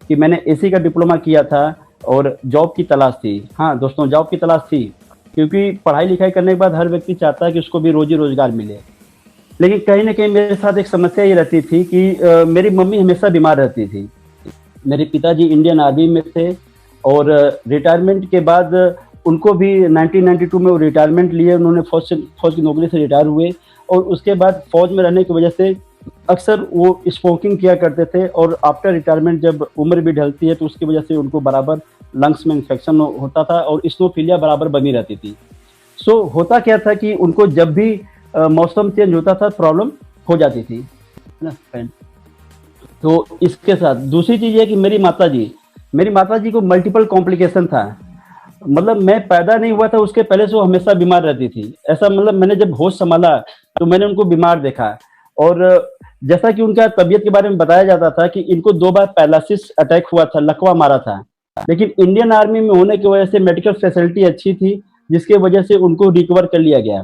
कि मैंने एसी का डिप्लोमा किया था और जॉब की तलाश थी। हाँ दोस्तों, जॉब की तलाश थी, क्योंकि पढ़ाई लिखाई करने के बाद हर व्यक्ति चाहता है कि उसको भी रोजी रोजगार मिले। लेकिन कहीं ना कहीं मेरे साथ एक समस्या ये रहती थी कि मेरी मम्मी हमेशा बीमार रहती थी। मेरे पिताजी इंडियन आर्मी में थे और रिटायरमेंट के बाद उनको भी 1992 में वो रिटायरमेंट लिए, उन्होंने फौज की नौकरी से रिटायर हुए। और उसके बाद फौज में रहने की वजह से अक्सर वो स्मोकिंग किया करते थे, और आफ्टर रिटायरमेंट जब उम्र भी ढलती है तो उसकी वजह से उनको बराबर लंग्स में इन्फेक्शन होता था और स्नोफीलिया बराबर बनी रहती थी। सो होता क्या था कि उनको जब भी मौसम चेंज होता था प्रॉब्लम हो जाती थी, है ना। तो इसके साथ दूसरी चीज है कि मेरी माताजी को मल्टीपल कॉम्प्लिकेशन था। मतलब मैं पैदा नहीं हुआ था उसके पहले से वो हमेशा बीमार रहती थी। ऐसा मतलब मैंने जब होश संभाला तो मैंने उनको बीमार देखा। और जैसा कि उनका तबीयत के बारे में बताया जाता था कि इनको 2 बार पैरालिसिस अटैक हुआ था, लकवा मारा था। लेकिन इंडियन आर्मी में होने की वजह से मेडिकल फैसिलिटी अच्छी थी, जिसकी वजह से उनको रिकवर कर लिया गया।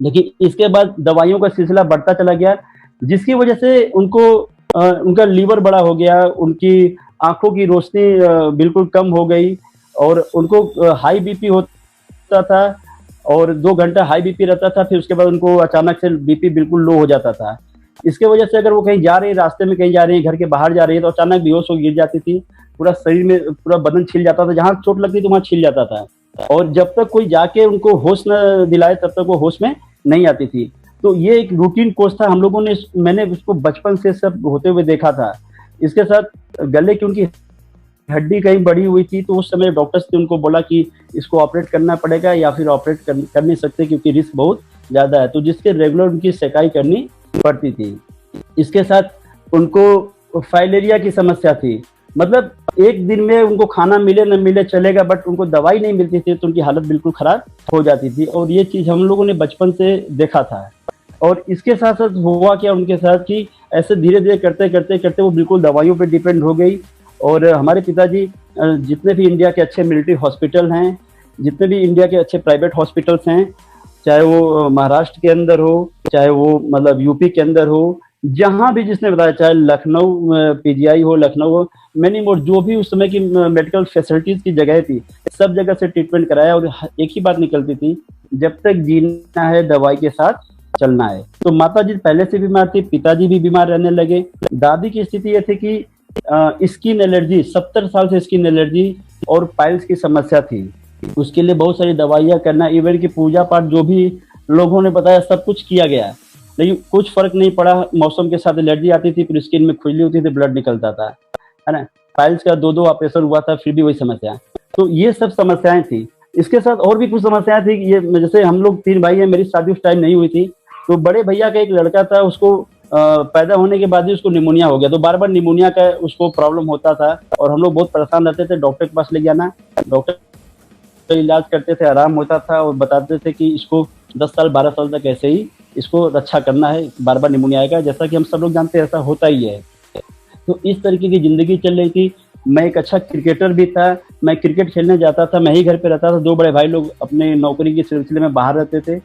लेकिन इसके बाद दवाइयों का सिलसिला बढ़ता चला गया, जिसकी वजह से उनका लीवर बड़ा हो गया, उनकी आंखों की रोशनी बिल्कुल कम हो गई, और उनको हाई बीपी होता था, और 2 घंटा हाई बीपी रहता था, फिर उसके बाद उनको अचानक से बीपी बिल्कुल लो हो जाता था। इसके वजह से अगर वो कहीं जा रही है, रास्ते में कहीं जा रही है, घर के बाहर जा रही है, तो अचानक बेहोश हो गिर जाती थी। पूरा शरीर में पूरा बदन छिल जाता था, जहां चोट लगती थी वहां छिल जाता था। और जब तक कोई जाके उनको होश न दिलाए तब तक वो होश में नहीं आती थी। तो ये एक रूटीन कोर्स था, हम लोगों ने मैंने उसको बचपन से सब होते हुए देखा था। इसके साथ गले की उनकी हड्डी कहीं बड़ी हुई थी, तो उस समय डॉक्टर्स ने उनको बोला कि इसको ऑपरेट करना पड़ेगा, या फिर ऑपरेट कर नहीं सकते क्योंकि रिस्क बहुत ज़्यादा है, तो जिसके रेगुलर उनकी सेकाई करनी पड़ती थी। इसके साथ उनको फाइलेरिया की समस्या थी। मतलब एक दिन में उनको खाना मिले न मिले चलेगा, बट उनको दवाई नहीं मिलती थी तो उनकी हालत बिल्कुल खराब हो जाती थी, और ये चीज़ हम लोगों ने बचपन से देखा था। और इसके साथ साथ हुआ क्या उनके साथ कि ऐसे धीरे धीरे करते करते करते वो बिल्कुल दवाइयों पे डिपेंड हो गई। और हमारे पिताजी जितने भी इंडिया के अच्छे मिलिट्री हॉस्पिटल हैं, जितने भी इंडिया के अच्छे प्राइवेट हॉस्पिटल्स हैं, चाहे वो महाराष्ट्र के अंदर हो, चाहे वो मतलब यूपी के अंदर हो, जहाँ भी जिसने बताया, चाहे लखनऊ पीजीआई हो, लखनऊ हो, मैनी मोर जो भी उस समय की मेडिकल फैसिलिटीज की जगह थी, सब जगह से ट्रीटमेंट कराया। और एक ही बात निकलती थी, जब तक जीना है दवाई के साथ चलना है। तो माता जी पहले से बीमार थी, पिताजी भी बीमार रहने लगे। दादी की स्थिति ये थी कि स्किन एलर्जी, 70 साल से स्किन एलर्जी और पाइल्स की समस्या थी। उसके लिए बहुत सारी दवाइयाँ करना, इवन की पूजा पाठ जो भी लोगों ने बताया सब कुछ किया गया, लेकिन कुछ फर्क नहीं पड़ा। मौसम के साथ एलर्जी आती थी, फिर स्किन में खुजली होती थी, ब्लड निकलता था, है ना। पाइल्स का 2-2 ऑपरेशन हुआ था, फिर भी वही समस्या। तो ये सब समस्याएं थी। इसके साथ और भी कुछ समस्याएं थी। ये जैसे हम लोग 3 भाई हैं, मेरी शादी उस टाइम नहीं हुई थी, तो बड़े भैया का एक लड़का था, उसको पैदा होने के बाद ही उसको निमोनिया हो गया, तो बार बार निमोनिया का उसको प्रॉब्लम होता था, और हम लोग बहुत परेशान रहते थे। डॉक्टर के पास ले जाना, डॉक्टर इलाज करते थे, आराम होता था, और बताते थे कि इसको 10 साल 12 साल तक ऐसे ही इसको रक्षा करना है, बार बार निमोनिया आएगा। जैसा कि हम सब लोग जानते हैं ऐसा होता ही है। तो इस तरीके की जिंदगी चल रही थी। मैं एक अच्छा क्रिकेटर भी था, मैं क्रिकेट खेलने जाता था, मैं ही घर पे रहता था। 2 बड़े भाई लोग अपने नौकरी के सिलसिले में बाहर रहते थे,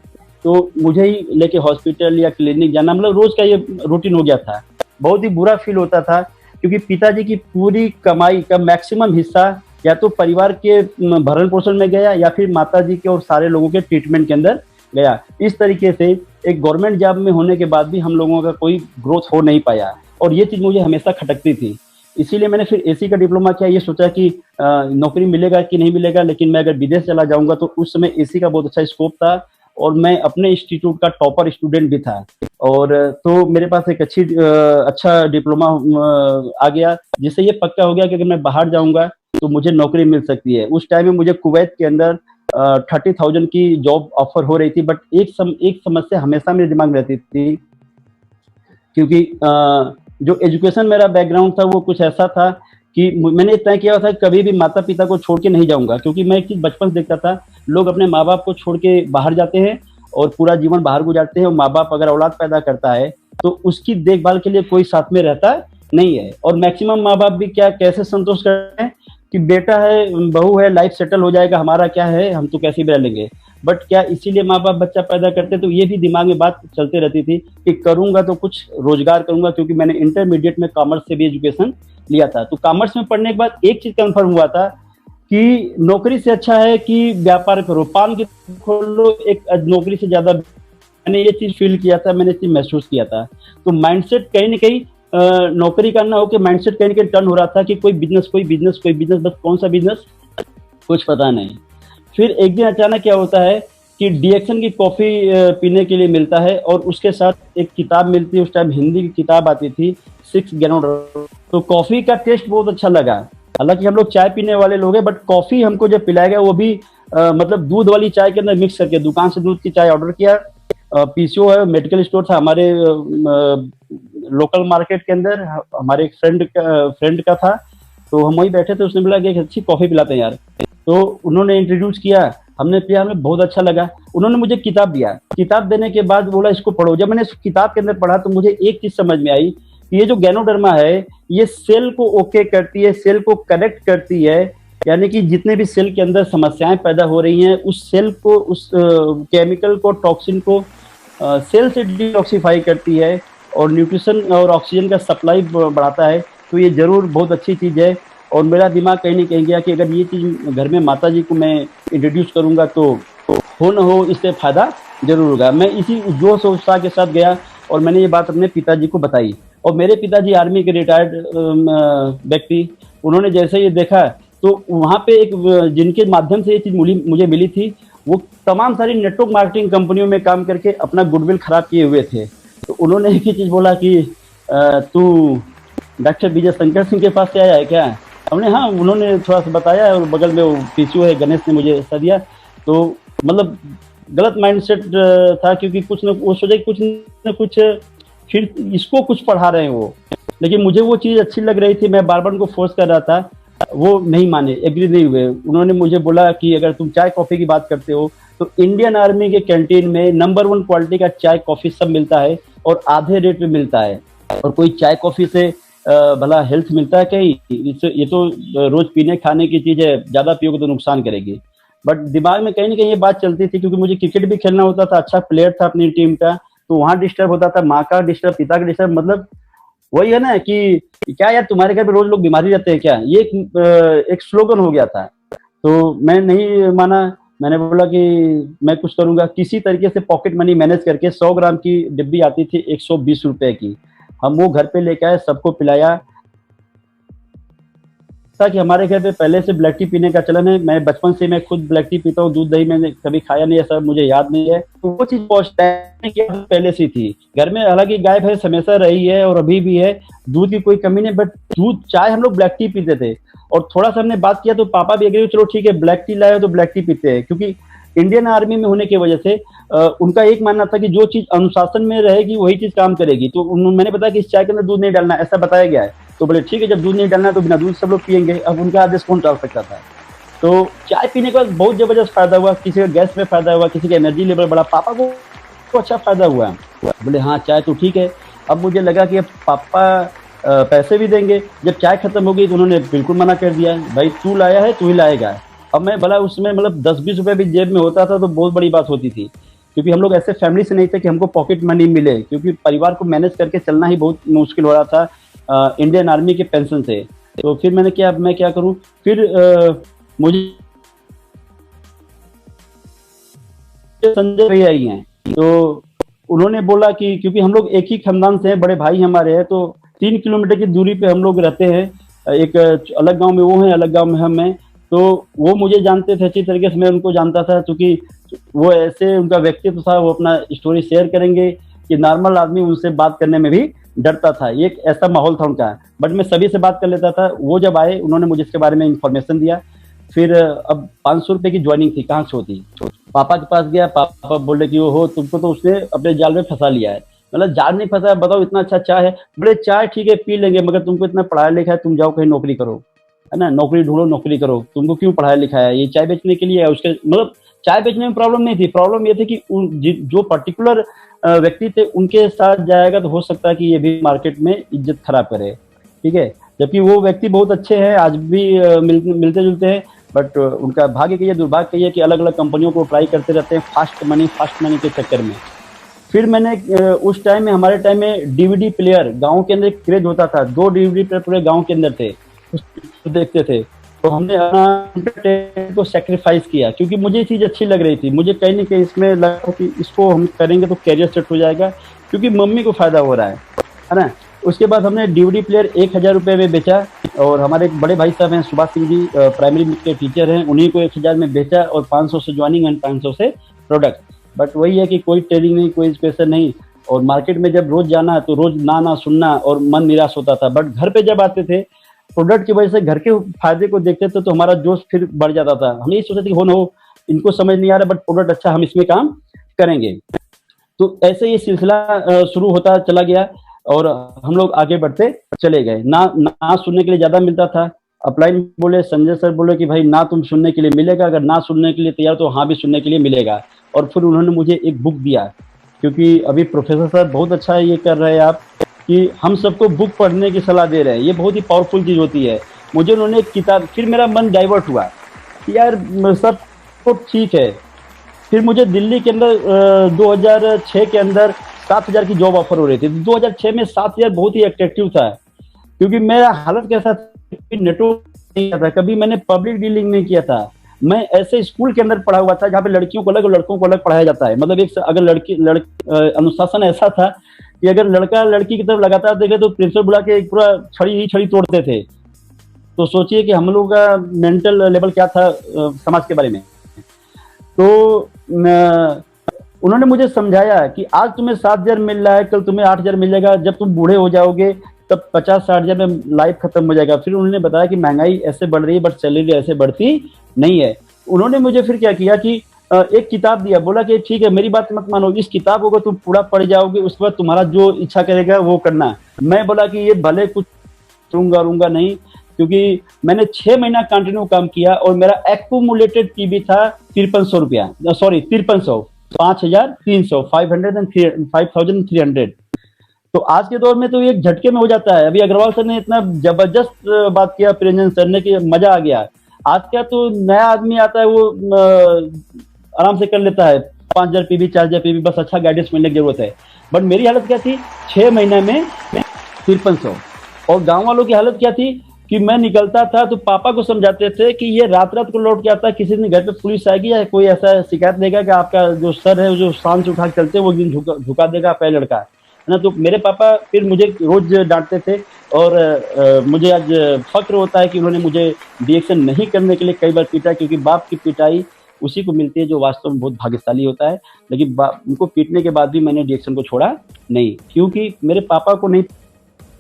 तो मुझे ही लेके हॉस्पिटल या क्लिनिक जाना, मतलब रोज का ये रूटीन हो गया था। बहुत ही बुरा फील होता था, क्योंकि पिताजी की पूरी कमाई का मैक्सिमम हिस्सा या तो परिवार के भरण पोषण में गया, या फिर माताजी के और सारे लोगों के ट्रीटमेंट के अंदर गया। इस तरीके से एक गवर्नमेंट जॉब में होने के बाद भी हम लोगों का कोई ग्रोथ हो नहीं पाया, और ये चीज़ मुझे हमेशा खटकती थी। इसीलिए मैंने फिर एसी का डिप्लोमा किया। ये सोचा कि नौकरी मिलेगा कि नहीं मिलेगा, लेकिन मैं अगर विदेश चला जाऊंगा तो उस समय एसी का बहुत अच्छा स्कोप था, और मैं अपने इंस्टीट्यूट का टॉपर स्टूडेंट भी था। और तो मेरे पास एक अच्छा डिप्लोमा आ गया, जिससे ये पक्का हो गया कि अगर मैं बाहर जाऊंगा तो मुझे नौकरी मिल सकती है। उस टाइम में मुझे कुवैत के अंदर 30,000 की जॉब ऑफर हो रही थी, बट एक समस्या हमेशा मेरे दिमाग में रहती थी, क्योंकि जो एजुकेशन मेरा बैकग्राउंड था वो कुछ ऐसा था कि मैंने तय किया था कभी भी माता पिता को छोड़ के नहीं जाऊंगा। क्योंकि मैं एक चीज बचपन से देखता था, लोग अपने माँ बाप को छोड़ के बाहर जाते हैं और पूरा जीवन बाहर गुजारते हैं, और माँ बाप अगर औलाद पैदा करता है तो उसकी देखभाल के लिए कोई साथ में रहता नहीं है। और मैक्सिमम माँ बाप भी क्या कैसे संतोष करते हैं कि बेटा है, बहू है, लाइफ सेटल हो जाएगा, हमारा क्या है, हम तो कैसे भी रह लेंगे। बट क्या इसीलिए माँ बाप बच्चा पैदा करते, तो ये भी दिमाग में बात चलते रहती थी कि करूंगा तो कुछ रोजगार करूंगा, क्योंकि मैंने इंटरमीडिएट में कॉमर्स से भी एजुकेशन लिया था। तो कॉमर्स में पढ़ने के बाद एक चीज कंफर्म हुआ था कि नौकरी से अच्छा है कि व्यापार करो, पान की खोलो, एक नौकरी से ज्यादा। मैंने ये चीज फील किया था, मैंने ये चीज महसूस किया था। तो माइंडसेट कहीं ना कहीं नौकरी करना हो के माइंडसेट कहीं ना कहीं टर्न हो रहा था कि कोई बिजनेस, कोई बिजनेस, कोई बिजनेस, बस कौन सा बिजनेस कुछ पता नहीं। फिर एक दिन अचानक क्या होता है कि डीएक्सन की कॉफी पीने के लिए मिलता है, और उसके साथ एक किताब मिलती है, उस टाइम हिंदी की किताब आती थी, 6 गैलन। तो कॉफी का टेस्ट बहुत अच्छा लगा। हालांकि हम लोग चाय पीने वाले लोग हैं, बट कॉफी हमको जब पिलाया गया, वो भी मतलब दूध वाली चाय के अंदर मिक्स करके, दुकान से दूध की चाय ऑर्डर किया। पीसीओ है, मेडिकल स्टोर था हमारे लोकल मार्केट के अंदर, हमारे एक फ्रेंड का था। तो हम वहीं बैठे थे, उसने बोला कि एक अच्छी कॉफी पिलाते हैं यार। तो उन्होंने इंट्रोड्यूस किया, हमने पिया, हमें बहुत अच्छा लगा। उन्होंने मुझे किताब दिया, किताब देने के बाद बोला इसको पढ़ो। जब मैंने इस किताब के अंदर पढ़ा तो मुझे एक चीज समझ में आई कि ये जो गैनोडर्मा है, ये सेल को ओके करती है, सेल को करेक्ट करती है। यानी कि जितने भी सेल के अंदर समस्याएं पैदा हो रही हैं, उस सेल को, उस केमिकल को, टॉक्सिन को सेल से डिटॉक्सिफाई करती है, और न्यूट्रिशन और ऑक्सीजन का सप्लाई बढ़ाता है। तो ये जरूर बहुत अच्छी चीज है। और मेरा दिमाग कहीं नहीं कहीं गया कि अगर ये चीज घर में माता जी को मैं इंट्रोड्यूस करूंगा तो हो न हो इससे फायदा जरूर होगा। मैं इसी जोश और उत्साह के साथ गया और मैंने ये बात अपने पिताजी को बताई। और मेरे पिताजी आर्मी के रिटायर्ड व्यक्ति, उन्होंने जैसे ये देखा तो वहाँ पे एक जिनके माध्यम से ये चीज मुझे मिली थी, वो तमाम सारी नेटवर्क मार्केटिंग कंपनियों में काम करके अपना गुडविल खराब किए हुए थे। तो उन्होंने एक ही चीज बोला कि तू डॉक्टर विजय शंकर सिंह के पास से आया है क्या? हमने हाँ, उन्होंने थोड़ा सा बताया, और बगल में वो पीसीओ है गणेश ने मुझे ऐसा दिया। तो मतलब गलत माइंडसेट था, क्योंकि कुछ न वो सोचे कुछ न कुछ फिर इसको कुछ पढ़ा रहे हैं वो। लेकिन मुझे वो चीज़ अच्छी लग रही थी, मैं बार बार उनको फोर्स कर रहा था, वो नहीं माने, एग्री नहीं हुए। उन्होंने मुझे बोला कि अगर तुम चाय कॉफ़ी की बात करते हो तो इंडियन आर्मी के कैंटीन में नंबर 1 क्वालिटी का चाय कॉफ़ी सब मिलता है, और आधे रेट में मिलता है। और कोई चाय कॉफ़ी से भला हेल्थ मिलता है कहीं? ये तो रोज पीने खाने की चीज़ है, ज़्यादा पियोगे तो नुकसान करेगी। बट दिमाग में कहीं ना कहीं ये बात चलती थी, क्योंकि मुझे क्रिकेट भी खेलना होता था, अच्छा प्लेयर था अपनी टीम का, तो वहाँ डिस्टर्ब होता था, माँ का डिस्टर्ब, पिता का डिस्टर्ब। मतलब वही है ना कि क्या यार तुम्हारे घर पे रोज लोग बीमारी रहते हैं क्या, ये एक स्लोगन हो गया था। तो मैं नहीं माना, मैंने बोला कि मैं कुछ करूंगा। किसी तरीके से पॉकेट मनी मैनेज करके 100 ग्राम की डिब्बी आती थी 120 रुपए की, हम वो घर पे लेके आए, सबको पिलाया। कि हमारे घर पे पहले से ब्लैक टी पीने का चलन है, मैं बचपन से मैं खुद ब्लैक टी पीता हूँ, दूध दही मैंने कभी खाया नहीं है, सब मुझे याद नहीं है। तो वो चीज पहले से थी घर में। हालांकि गाय भैंस हमेशा रही है और अभी भी है, दूध की कोई कमी नहीं, बट दूध चाय हम लोग ब्लैक टी पीते थे। और थोड़ा सा हमने बात किया तो पापा भी एग्री, चलो ठीक है ब्लैक टी लाए तो ब्लैक टी पीते हैं, क्योंकि इंडियन आर्मी में होने की वजह से उनका एक मानना था कि जो चीज अनुशासन में रहेगी वही चीज काम करेगी। तो मैंने बताया कि इस चाय के अंदर दूध नहीं डालना, ऐसा बताया गया है। तो बोले ठीक है, जब दूध नहीं डालना है तो बिना दूध सब लोग पियेंगे। अब उनका आदेश कौन टाल सकता था? तो चाय पीने के बाद बहुत जबरदस्त फायदा हुआ, किसी का गैस में फायदा हुआ, किसी का एनर्जी लेवल बढ़ा, पापा को तो अच्छा फायदा हुआ। बोले हाँ चाय तो ठीक है। अब मुझे लगा कि अब पापा पैसे भी देंगे। जब चाय खत्म हो गई तो उन्होंने बिल्कुल मना कर दिया, भाई तू लाया है तू ही लाएगा। अब मैं भला उसमें मतलब 10-20 रुपए भी जेब में होता था तो बहुत बड़ी बात होती थी, क्योंकि हम लोग ऐसे फैमिली से नहीं थे कि हमको पॉकेट मनी मिले, क्योंकि परिवार को मैनेज करके चलना ही बहुत मुश्किल हो रहा था इंडियन आर्मी के पेंशन से। तो फिर मैंने क्या, अब मैं क्या करूं? फिर मुझे संजय भैया आई हैं, तो उन्होंने बोला कि क्योंकि हम लोग एक ही खानदान से हैं, बड़े भाई हमारे हैं, तो 3 किलोमीटर की दूरी पे हम लोग रहते हैं। एक अलग गांव में वो है, अलग गांव में हम हैं। तो वो मुझे जानते थे अच्छी तरीके से, मैं उनको जानता था, क्योंकि वो ऐसे उनका व्यक्तित्व था, वो अपना स्टोरी शेयर करेंगे कि नॉर्मल आदमी उनसे बात करने में भी डरता था, ये एक ऐसा माहौल था उनका। बट मैं सभी से बात कर लेता था। वो जब आए उन्होंने मुझे इसके बारे में इंफॉर्मेशन दिया। फिर अब 500 रुपए की ज्वाइनिंग थी, कहाँ से होती? पापा के पास गया, पापा बोले कि हो तुमको तो उसने अपने जाल में फंसा लिया है। मतलब जाल नहीं फंसा, बताओ इतना अच्छा चाय है। बोले चाय ठीक है पी लेंगे, मगर तुमको इतना पढ़ाया लिखा है, तुम जाओ कहीं नौकरी करो, है ना, नौकरी ढूंढो, नौकरी करो। तुमको क्यों पढ़ाया लिखा है? ये चाय बेचने के लिए है। उसके मतलब चाय बेचने में प्रॉब्लम नहीं थी, प्रॉब्लम ये थी कि जो पर्टिकुलर व्यक्ति थे उनके साथ जाएगा तो हो सकता है कि ये भी मार्केट में इज्जत खराब करे, ठीक है। जबकि वो व्यक्ति बहुत अच्छे हैं, आज भी मिलते जुलते हैं। बट उनका भाग्य कहिए दुर्भाग्य कहिए कि अलग अलग कंपनियों को ट्राई करते रहते हैं फास्ट मनी के चक्कर में। फिर मैंने उस टाइम में हमारे टाइम में डीवीडी प्लेयर गांव के अंदर क्रेज होता था, 2 डीवीडी प्लेयर पूरे गांव के अंदर थे, उसको देखते थे। तो हमने अपना एंटरटेनमेंट को सैक्रिफाइस किया क्योंकि मुझे ये चीज़ अच्छी लग रही थी। मुझे कहीं न कहीं इसमें लगा कि इसको हम करेंगे तो करियर सेट हो जाएगा क्योंकि मम्मी को फ़ायदा हो रहा है ना? उसके बाद हमने डीवीडी प्लेयर 1000 रुपये में बेचा और हमारे एक बड़े भाई साहब हैं सुभाष सिंह जी, प्राइमरी के टीचर हैं, उन्हीं को 1000 में बेचा और 500 से जॉइनिंग एंड 500 से प्रोडक्ट। बट वही है कि कोई ट्रेनिंग नहीं, कोई एजुकेशन नहीं और मार्केट में जब रोज़ जाना तो रोज़ ना सुनना और मन निराश होता था। बट घर पे जब आते थे, प्रोडक्ट की वजह से घर के फायदे को देखते थे तो हमारा जोश फिर बढ़ जाता था। हम यही सोचते थे कि हो ना हो, इनको समझ नहीं आ रहा बट प्रोडक्ट अच्छा, हम इसमें काम करेंगे। तो ऐसे ये सिलसिला शुरू होता चला गया और हम लोग आगे बढ़ते चले गए। ना सुनने के लिए ज़्यादा मिलता था। अपलाइन बोले, संजय सर बोले कि भाई ना तुम सुनने के लिए मिलेगा, अगर ना सुनने के लिए तैयार तो हाँ भी सुनने के लिए मिलेगा। और फिर उन्होंने मुझे एक बुक दिया क्योंकि अभी प्रोफेसर सर बहुत अच्छा ये कर रहे हैं आप कि हम सबको बुक पढ़ने की सलाह दे रहे हैं, ये बहुत ही पावरफुल चीज़ होती है। मुझे उन्होंने एक किताब, फिर मेरा मन डाइवर्ट हुआ कि यार सब तो ठीक है। फिर मुझे दिल्ली के अंदर 2006 के अंदर 7000 की जॉब ऑफर हो रही थी। 2006 में 7000 बहुत ही अट्रैक्टिव था क्योंकि मेरा हालत कैसा था, नेटवर्क नहीं किया था, कभी मैंने पब्लिक डीलिंग नहीं किया था। मैं ऐसे स्कूल के अंदर पढ़ा हुआ था जहाँ पे लड़कियों को अलग और लड़कों को अलग पढ़ाया जाता है। मतलब एक अगर अनुशासन ऐसा था कि अगर लड़का लड़की की तरफ लगातार देखे तो प्रिंसिपल बुला के पूरा छड़ी तोड़ते थे। तो सोचिए कि हम लोग का मेंटल लेवल क्या था समाज के बारे में। तो उन्होंने मुझे समझाया कि आज तुम्हें 7000 मिल रहा है, कल तुम्हें 8000 मिलेगा, जब तुम बूढ़े हो जाओगे तब 50-60 हजार में लाइफ खत्म हो जाएगा। फिर उन्होंने बताया कि महंगाई ऐसे बढ़ रही है बट सैलरी ऐसे बढ़ती नहीं है। उन्होंने मुझे फिर क्या किया कि एक किताब दिया, बोला कि ठीक है मेरी बात मत मानो, इस किताब को तुम पूरा पढ़ जाओगे उसके बाद तुम्हारा जो इच्छा करेगा वो करना। मैं बोला कि ये भले कुछ रूंगा नहीं, क्योंकि मैंने 6 महीना कंटिन्यू काम किया और मेरा एक्यूमुलेटेड पीबी था 5300 रुपया, सॉरी 5300, 5300, 5300। तो आज के दौर में तो ये झटके में हो जाता है। अभी अग्रवाल सर ने इतना जबरदस्त बात किया, प्रियंजन सर ने, कि मजा आ गया। आज का तो नया आदमी आता है वो आराम से कर लेता है, 5000 पीबी 4000 पीबी, बस अच्छा गाइडेंस मिलने की जरूरत है। बट मेरी हालत क्या थी, 6 महीने में 5300। और गांव वालों की हालत क्या थी कि मैं निकलता था तो पापा को समझाते थे कि ये रात को लौट के आता है, किसी दिन घर पे पुलिस आएगी या कोई ऐसा शिकायत देगा कि आपका जो सर है जो शान से उठा के चलते वो दिन झुका देगा आपका लड़का, है ना। तो मेरे पापा फिर मुझे रोज डांटते थे और मुझे आज फक्र होता है कि उन्होंने मुझे रिएक्शन नहीं करने के लिए कई बार पीटा, क्योंकि बाप की पिटाई उसी को मिलती है जो वास्तव में बहुत भाग्यशाली होता है। लेकिन उनको पीटने के बाद भी मैंने रिएक्शन को छोड़ा नहीं, क्योंकि मेरे पापा को नहीं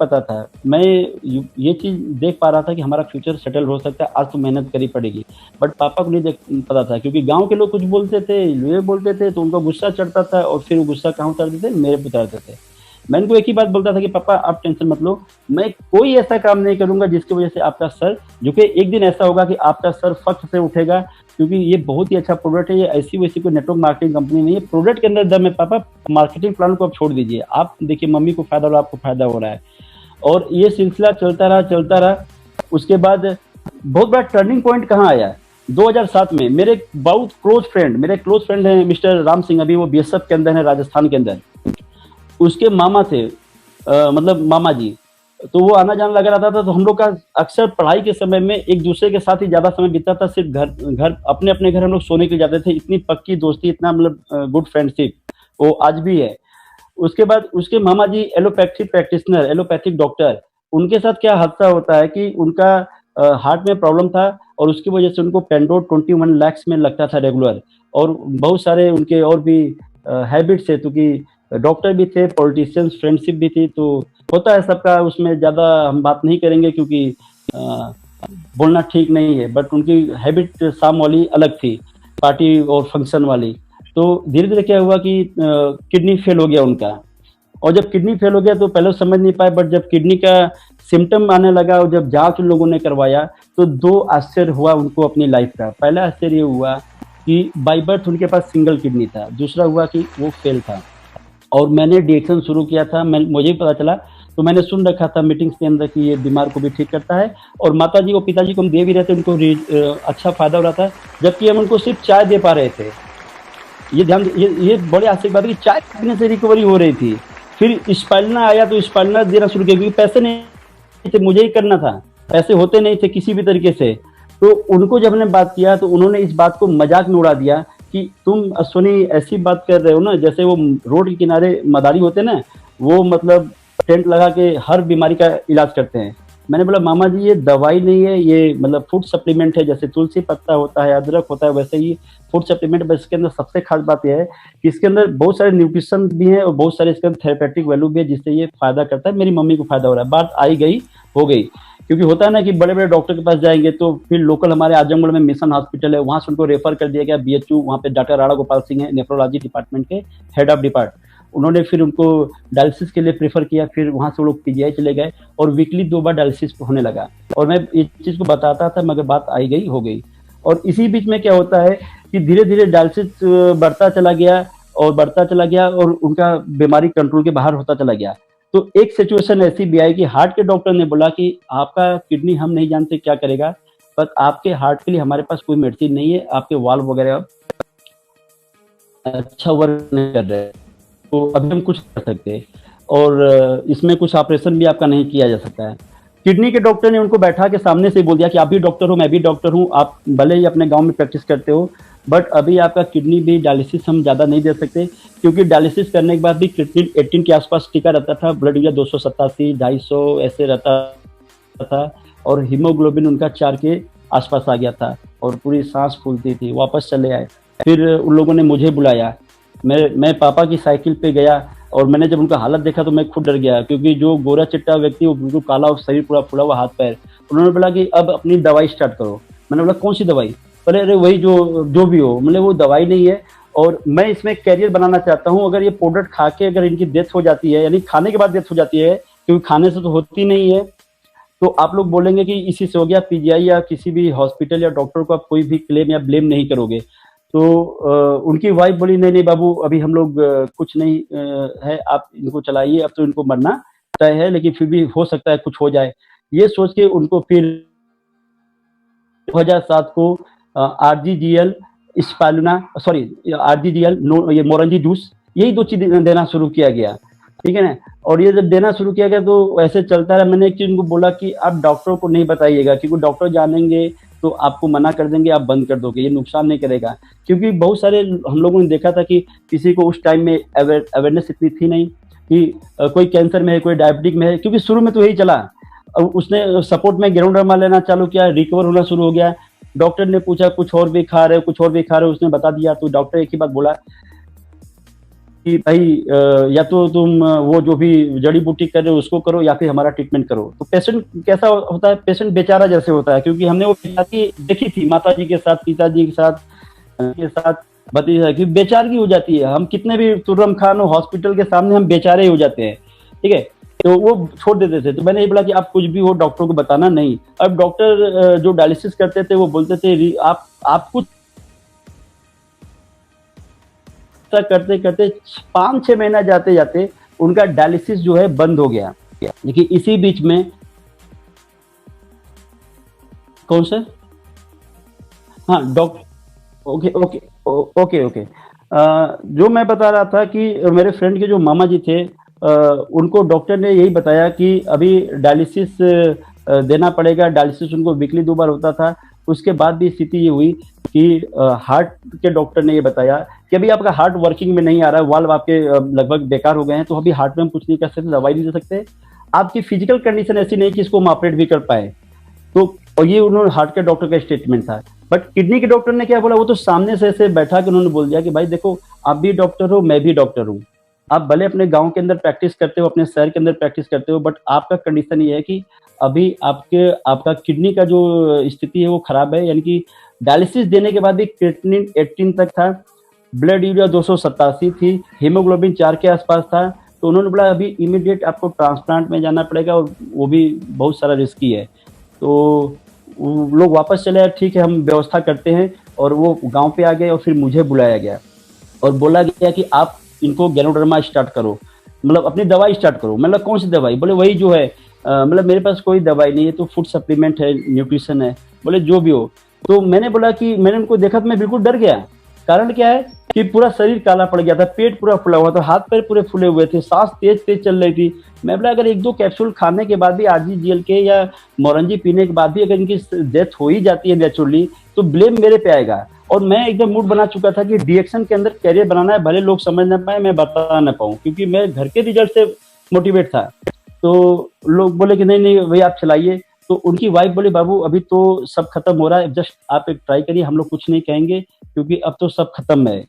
पता था। मैं ये चीज़ देख पा रहा था कि हमारा फ्यूचर सेटल हो सकता है, आज तो मेहनत करनी पड़ेगी। बट पापा को नहीं पता था, क्योंकि गांव के लोग कुछ बोलते थे, ये बोलते थे तो उनको गुस्सा चढ़ता था और फिर वो गुस्सा कहाँ उतारते थे, मेरे पे उतारते थे। मैं इनको एक ही बात बोलता था कि पापा आप टेंशन मत लो, मैं कोई ऐसा काम नहीं करूंगा जिसकी वजह से आपका सर झुके। एक दिन ऐसा होगा कि आपका सर फख्र से उठेगा, क्योंकि ये बहुत ही अच्छा प्रोडक्ट है। ये ऐसी वैसी कोई नेटवर्क मार्केटिंग कंपनी नहीं है, प्रोडक्ट के अंदर दम है। पापा मार्केटिंग प्लान को आप छोड़ दीजिए, आप देखिए मम्मी को फायदा हो रहा है, आपको फायदा हो रहा है। और ये सिलसिला चलता रहा। उसके बाद बहुत बड़ा टर्निंग पॉइंट कहाँ आया, 2007 में मेरे बहुत मेरे क्लोज फ्रेंड हैं मिस्टर राम सिंह, अभी वो बीएसएफ के अंदर है राजस्थान के अंदर। उसके मामा थे, मतलब मामा जी, तो वो आना जाना लगा रहता था। तो हम लोग का अक्सर पढ़ाई के समय में एक दूसरे के साथ ही ज्यादा समय बीतता था। सिर्फ घर अपने घर हम लोग सोने के लिए जाते थे। इतनी पक्की दोस्ती, इतना मतलब गुड फ्रेंडशिप वो आज भी है। उसके बाद उसके मामा जी एलोपैथिक डॉक्टर, उनके साथ क्या हादसा होता है कि उनका हार्ट में प्रॉब्लम था और उसकी वजह से उनको पेंडोट 21 लाख में लगता था रेगुलर। और बहुत सारे उनके और भी हैबिट्स है, क्योंकि डॉक्टर भी थे, पॉलिटिशियंस फ्रेंडशिप भी थी, तो होता है सबका। उसमें ज़्यादा हम बात नहीं करेंगे क्योंकि बोलना ठीक नहीं है। बट उनकी हैबिट शाम वाली अलग थी, पार्टी और फंक्शन वाली। तो धीरे धीरे क्या हुआ कि किडनी फेल हो गया उनका। और जब किडनी फेल हो गया तो पहले समझ नहीं पाए, बट जब किडनी का सिम्टम आने लगा और जब जांच उन लोगों ने करवाया तो 2 आश्चर्य हुआ उनको अपनी लाइफ का। पहला आश्चर्य ये हुआ कि बाई बर्थ उनके पास सिंगल किडनी था, दूसरा हुआ कि वो फेल था। और मैंने डिएक्शन शुरू किया था, मुझे भी पता चला। तो मैंने सुन रखा था मीटिंग्स के अंदर कि ये बीमार को भी ठीक करता है, और माताजी और पिताजी को हम दे भी रहे थे, उनको अच्छा फ़ायदा हो रहा था, जबकि हम उनको सिर्फ़ चाय दे पा रहे थे। ये ध्यान, ये बड़े आश्चर्य की बात है कि चाय पीने से रिकवरी हो रही थी। फिर स्पाइरलिना आया तो स्पाइरलिना देना शुरू किया, क्योंकि पैसे नहीं थे, मुझे ही करना था, पैसे होते नहीं थे किसी भी तरीके से। तो उनको जब हमने बात किया तो उन्होंने इस बात को मजाक में उड़ा दिया कि तुम अश्वनी ऐसी बात कर रहे हो ना, जैसे वो रोड के किनारे मदारी होते ना, वो मतलब टेंट लगा के हर बीमारी का इलाज करते हैं। मैंने बोला मामा जी ये दवाई नहीं है, ये मतलब फूड सप्लीमेंट है, जैसे तुलसी पत्ता होता है, अदरक होता है, वैसे ही फूड सप्लीमेंट। बस इसके अंदर सबसे खास बात यह है कि इसके अंदर बहुत सारे न्यूट्रिशन भी है और बहुत सारे इसके अंदर थेरेपेटिक वैल्यू भी है, जिससे ये फायदा करता है। मेरी मम्मी को फायदा हो रहा है, बात आई गई हो गई। क्योंकि होता है ना कि बड़े बड़े डॉक्टर के पास जाएंगे तो फिर लोकल हमारे आजमगढ़ में मिशन हॉस्पिटल है, वहां से उनको रेफर कर दिया गया बीएचयू, वहां पे डॉक्टर राणा गोपाल सिंह है, नेफ्रोलॉजी डिपार्टमेंट के हेड ऑफ डिपार्ट। उन्होंने फिर उनको डायलिसिस के लिए प्रेफर किया, फिर वहां से वो लोग पीजीआई चले गए और वीकली 2 बार डायलिसिस होने लगा। और मैं इस चीज को बताता था, मगर बात आई गई हो गई। और इसी बीच में क्या होता है कि धीरे धीरे डायलिसिस बढ़ता चला गया और बढ़ता चला गया और उनका बीमारी कंट्रोल के बाहर होता चला गया। तो एक सिचुएशन ऐसी भी आई कि हार्ट के डॉक्टर ने बोला कि आपका किडनी हम नहीं जानते क्या करेगा, पर आपके हार्ट के लिए हमारे पास कोई मेडिसिन नहीं है, आपके वाल्व वगैरह अच्छा वर्क नहीं कर रहे, तो अभी हम कुछ कर सकते हैं और इसमें कुछ ऑपरेशन भी आपका नहीं किया जा सकता है। किडनी के डॉक्टर ने उनको बैठा के सामने से बोल दिया कि आप भी डॉक्टर हो, मैं भी डॉक्टर हूँ, आप भले ही अपने गांव में प्रैक्टिस करते हो, बट अभी आपका किडनी भी डायलिसिस हम ज़्यादा नहीं दे सकते, क्योंकि डायलिसिस करने के बाद भी किडनी 18 के आसपास टिका रहता था, ब्लड यूरिया 287, 250 ऐसे रहता था, और हीमोग्लोबिन उनका 4 के आसपास आ गया था और पूरी सांस फूलती थी। वापस चले आए, फिर उन लोगों ने मुझे बुलाया, मैं पापा की साइकिल पे गया और मैंने जब उनका हालत देखा तो मैं खुद डर गया, क्योंकि जो गोरा चिट्टा व्यक्ति वो बिल्कुल काला और शरीर पूरा फूला हुआ, हाथ पैर। उन्होंने बोला कि अब अपनी दवाई स्टार्ट करो। मैंने बोला कौन सी दवाई? बोले अरे वही जो भी हो। मतलब वो दवाई नहीं है और मैं इसमें कैरियर बनाना चाहता हूँ। अगर ये प्रोडक्ट खा के अगर इनकी डेथ हो जाती है, यानी खाने के बाद डेथ हो जाती है, क्योंकि खाने से तो होती नहीं है, तो आप लोग बोलेंगे कि इसी से हो गया। पीजीआई या किसी भी हॉस्पिटल या डॉक्टर को आप कोई भी क्लेम या ब्लेम नहीं करोगे। तो उनकी वाइफ बोली नहीं नहीं बाबू, अभी हम लोग कुछ नहीं है, आप इनको चलाइए, अब तो इनको मरना तय है, लेकिन फिर भी हो सकता है कुछ हो जाए। ये सोच के उनको फिर 2007 को आरजीजीएल स्पालुना, सॉरी आरजीजीएल ये मोरंजी जूस, यही 2 चीज देना शुरू किया गया, ठीक है ना। और ये जब देना शुरू किया गया तो ऐसे चलता रहा। मैंने एक चीज उनको बोला कि आप डॉक्टरों को नहीं बताइएगा, क्योंकि डॉक्टर जानेंगे तो आपको मना कर देंगे, आप बंद कर दोगे, ये नुकसान नहीं करेगा। क्योंकि बहुत सारे हम लोगों ने देखा था कि किसी को उस टाइम में अवेयरनेस इतनी थी नहीं कि कोई कैंसर में है, कोई डायबिटिक में है, क्योंकि शुरू में तो यही चला। उसने सपोर्ट में ग्राउंडरमा लेना चालू किया, रिकवर होना शुरू हो गया। डॉक्टर ने पूछा कुछ और भी खा रहे हो, कुछ और भी खा रहे हो, उसने बता दिया। तो डॉक्टर एक ही बात बोला कि भाई या तो तुम वो जो भी जड़ी बूटी कर रहे हो उसको करो, या फिर हमारा ट्रीटमेंट करो। तो पेशेंट कैसा होता है? पेशेंट बेचारा जैसे होता है, क्योंकि हमने वो देखी थी माता जी के साथ, पिताजी के साथ भतीजा की बेचारगी हो जाती है। हम कितने भी तुर्रम खान हो हॉस्पिटल के सामने, हम बेचारे हो जाते हैं, ठीक है। तो वो छोड़ देते थे। तो मैंने ये बोला कि आप कुछ भी हो डॉक्टर को बताना नहीं। अब डॉक्टर जो डायलिसिस करते थे वो बोलते थे आप कुछ करते करते 5-6 महीना जाते जाते उनका डायलिसिस जो है बंद हो गया। लेकिन इसी बीच में कौन सा, हाँ doctor, okay okay okay okay. जो मैं बता रहा था कि मेरे फ्रेंड के जो मामा जी थे, उनको डॉक्टर ने यही बताया कि अभी डायलिसिस देना पड़ेगा। डायलिसिस उनको वीकली 2 बार होता था। उसके बाद भी स्थिति ये हुई कि हार्ट के डॉक्टर ने ये बताया कि अभी आपका हार्ट वर्किंग में नहीं आ रहा है, वाल्व आपके लगभग बेकार हो गए हैं, तो अभी हार्ट में हम कुछ नहीं कर सकते, दवाई नहीं दे सकते। आपकी फिजिकल कंडीशन ऐसी नहीं कि इसको हम ऑपरेट भी कर पाए। तो और ये उन्होंने हार्ट के डॉक्टर का स्टेटमेंट था। बट किडनी के डॉक्टर ने क्या बोला, वो तो सामने से ऐसे बैठा के उन्होंने बोल दिया कि भाई देखो, आप भी डॉक्टर हो, मैं भी डॉक्टर हूँ। आप भले अपने गांव के अंदर प्रैक्टिस करते हो, अपने शहर के अंदर प्रैक्टिस करते हो, बट आपका कंडीशन ये है कि अभी आपका किडनी का जो स्थिति है वो खराब है। यानी कि डायलिसिस देने के बाद भी क्रिएटिनिन 18 तक था, ब्लड यूरिया 287 थी, हीमोग्लोबिन 4 के आसपास था। तो उन्होंने बोला अभी इमीडिएट आपको ट्रांसप्लांट में जाना पड़ेगा, और वो भी बहुत सारा रिस्की है। तो लोग वापस चले आए, ठीक है हम व्यवस्था करते हैं। और वो गांव पे आ गए और फिर मुझे बुलाया गया और बोला गया कि आप इनको गैनोडर्मा स्टार्ट करो। मतलब अपनी दवाई स्टार्ट करो। मतलब कौन सी दवाई? बोले वही जो है मतलब मेरे पास कोई दवाई नहीं है, तो फूड सप्लीमेंट है, न्यूट्रिशन है। बोले जो भी हो। तो मैंने बोला कि मैंने उनको देखा तो मैं बिल्कुल डर गया। कारण क्या है कि पूरा शरीर काला पड़ गया था, पेट पूरा फुला हुआ था, हाथ पैर पूरे फूले हुए थे, सांस तेज तेज चल रही थी। मैं बोला अगर एक दो कैप्सूल खाने के बाद भी आरजीजीएल के या मोरंजी पीने के बाद भी अगर इनकी डेथ हो ही जाती है नेचुरली, तो ब्लेम मेरे पे आएगा। और मैं एकदम मूड बना चुका था कि डीएक्शन के अंदर कैरियर बनाना है, भले लोग समझ ना पाए, मैं बता ना पाऊँ, क्योंकि मैं घर के रिजल्ट से मोटिवेट था। तो लोग बोले कि नहीं नहीं भैया आप चलाइए। तो उनकी वाइफ बोली बाबू अभी तो सब खत्म हो रहा है, जस्ट आप एक ट्राई करिए, हम लोग कुछ नहीं कहेंगे क्योंकि अब तो सब खत्म है।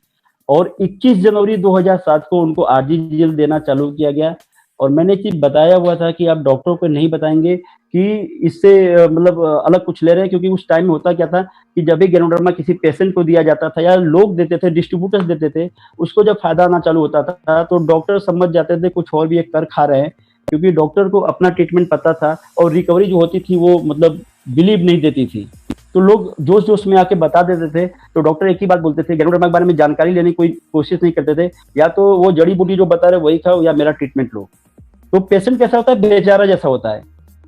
और 21 जनवरी 2007 को उनको आरजीजीएल देना चालू किया गया। और मैंने चीज बताया हुआ था कि आप डॉक्टरों को नहीं बताएंगे कि इससे मतलब अलग कुछ ले रहे हैं, क्योंकि उस टाइम में होता क्या था कि जब भी गैनोडर्मा किसी पेशेंट को दिया जाता था या लोग देते थे, डिस्ट्रीब्यूटर्स देते थे, उसको जब फायदा आना चालू होता था तो डॉक्टर समझ जाते थे कुछ और भी एक कर खा रहे हैं, क्योंकि डॉक्टर को अपना ट्रीटमेंट पता था और रिकवरी जो होती थी वो मतलब बिलीव नहीं देती थी। तो लोग जोश जोश में आके बता देते थे। तो डॉक्टर एक ही बात बोलते थे, गैनोडर्मा के बारे में जानकारी लेने की कोई कोशिश नहीं करते थे, या तो वो जड़ी बूटी जो बता रहे वही खाओ या मेरा ट्रीटमेंट लो। तो पेशेंट कैसा होता है, बेचारा जैसा होता है।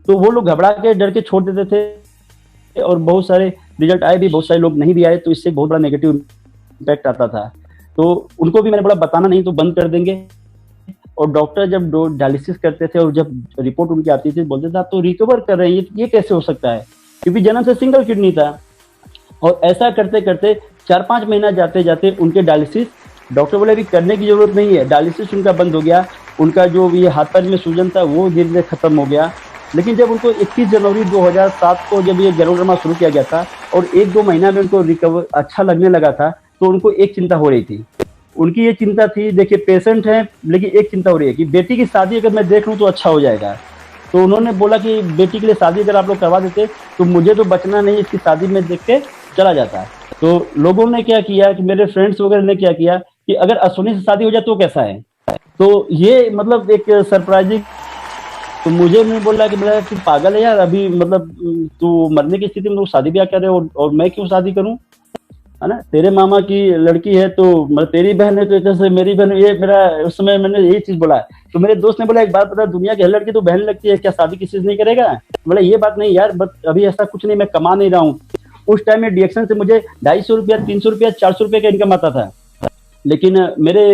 तो वो लोग घबरा के डर के छोड़ देते थे, और बहुत सारे रिजल्ट आए भी, बहुत सारे लोग नहीं भी आए, तो इससे बहुत बड़ा नेगेटिव इम्पैक्ट आता था। तो उनको भी मैंने बोला बताना नहीं तो बंद कर देंगे। और डॉक्टर जब डायलिसिस करते थे और जब रिपोर्ट उनकी आती थी बोलते थे आप तो रिकवर कर रहे हैं, ये कैसे हो सकता है, क्योंकि जन्म से सिंगल किडनी था। और ऐसा करते करते 4-5 महीना जाते जाते उनके डायलिसिस, डॉक्टर बोले अभी करने की जरूरत नहीं है, डायलिसिस उनका बंद हो गया। उनका जो ये हाथ पैर में सूजन था वो धीरे धीरे खत्म हो गया। लेकिन जब उनको 21 जनवरी 2007 को जब ये गैनोडर्मा शुरू किया गया था और 1-2 महीना में उनको रिकवर अच्छा लगने लगा था, तो उनको एक चिंता हो रही थी। उनकी ये चिंता थी, देखिए पेशेंट है, लेकिन एक चिंता हो रही है कि बेटी की शादी अगर मैं देख लूँ तो अच्छा हो जाएगा। तो उन्होंने बोला कि बेटी के लिए शादी अगर आप लोग करवा देते तो मुझे तो बचना नहीं, इसकी शादी में देख के चला जाता। तो लोगों ने क्या किया कि मेरे फ्रेंड्स वगैरह ने क्या किया कि अगर अश्विनी से शादी हो जाए तो कैसा है। तो ये मतलब एक सरप्राइजिंग। तो मुझे नहीं बोला कि मेरा तू पागल है यार, अभी मतलब तू मरने की स्थिति में तू शादी ब्याह कर रहे हो और मैं क्यों शादी करूं, है ना। तेरे मामा की लड़की है तो मतलब तेरी बहन है तो जैसे मेरी बहन, ये मेरा उस समय मैंने यही चीज बोला। तो मेरे दोस्त ने बोला एक बात बता, दुनिया की हर लड़की तो बहन लगती है, क्या शादी किसी से नहीं करेगा? बोला ये बात नहीं यार, बट अभी ऐसा कुछ नहीं, मैं कमा नहीं रहा हूँ। उस टाइम में डीएक्शन से मुझे 250 रुपया, 300 रुपया, 400 रुपये का इनकम आता था। लेकिन मेरे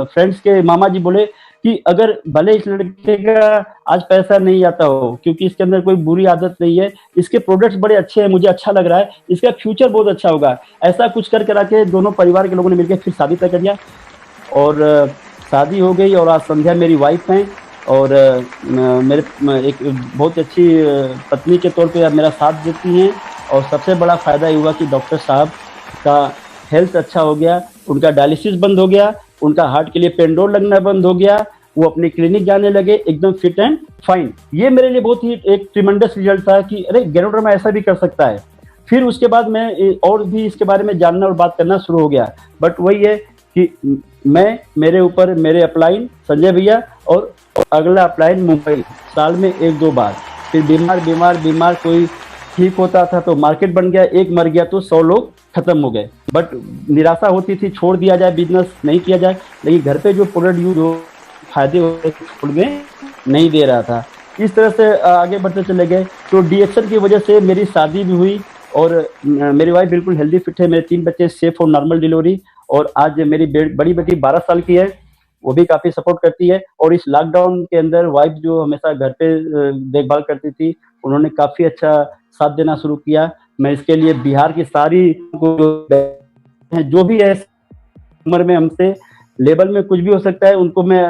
फ्रेंड्स के मामा जी बोले कि अगर भले इस लड़के का आज पैसा नहीं आता हो, क्योंकि इसके अंदर कोई बुरी आदत नहीं है, इसके प्रोडक्ट्स बड़े अच्छे हैं, मुझे अच्छा लग रहा है, इसका फ्यूचर बहुत अच्छा होगा। ऐसा कुछ कर करा के दोनों परिवार के लोगों ने मिलकर फिर शादी तय कर दिया। और शादी हो गई और आज संध्या मेरी वाइफ हैं और मेरे एक बहुत अच्छी पत्नी के तौर पे मेरा साथ देती हैं। और सबसे बड़ा फ़ायदा ये हुआ कि डॉक्टर साहब का हेल्थ अच्छा हो गया, उनका डायलिसिस बंद हो गया, उनका हार्ट के लिए पेंडोल लगना बंद हो गया, वो अपनी क्लिनिक जाने लगे एकदम फिट एंड फाइन। ये मेरे लिए बहुत ही एक ट्रिमेंडस रिजल्ट था कि अरे गैनोडर्मा ऐसा भी कर सकता है। फिर उसके बाद मैं और भी इसके बारे में जानना और बात करना शुरू हो गया। बट वही है कि मैं, मेरे ऊपर मेरे अपलाइन संजय भैया और अगला अपलाइन मुंबई, साल में 1-2 बार। फिर बीमार बीमार बीमार, कोई ठीक होता था तो मार्केट बन गया, एक मर गया तो 100 लोग खत्म हो गए। बट निराशा होती थी, छोड़ दिया जाए बिजनेस, नहीं किया जाए, लेकिन घर पे जो प्रोडक्ट यूज हो फायदे होते छोड़ में नहीं दे रहा था। इस तरह से आगे बढ़ते चले गए। तो डीएक्शन की वजह से मेरी शादी भी हुई और मेरी वाइफ बिल्कुल हेल्दी फिट है, मेरे 3 बच्चे सेफ और नॉर्मल डिलीवरी। और आज मेरी बड़ी बेटी 12 साल की है, वो भी काफ़ी सपोर्ट करती है। और इस लॉकडाउन के अंदर वाइफ जो हमेशा घर पे देखभाल करती थी, उन्होंने काफ़ी अच्छा साथ देना शुरू किया। मैं इसके लिए बिहार की सारी जो भी है उम्र में हमसे लेवल में कुछ भी हो सकता है, उनको मैं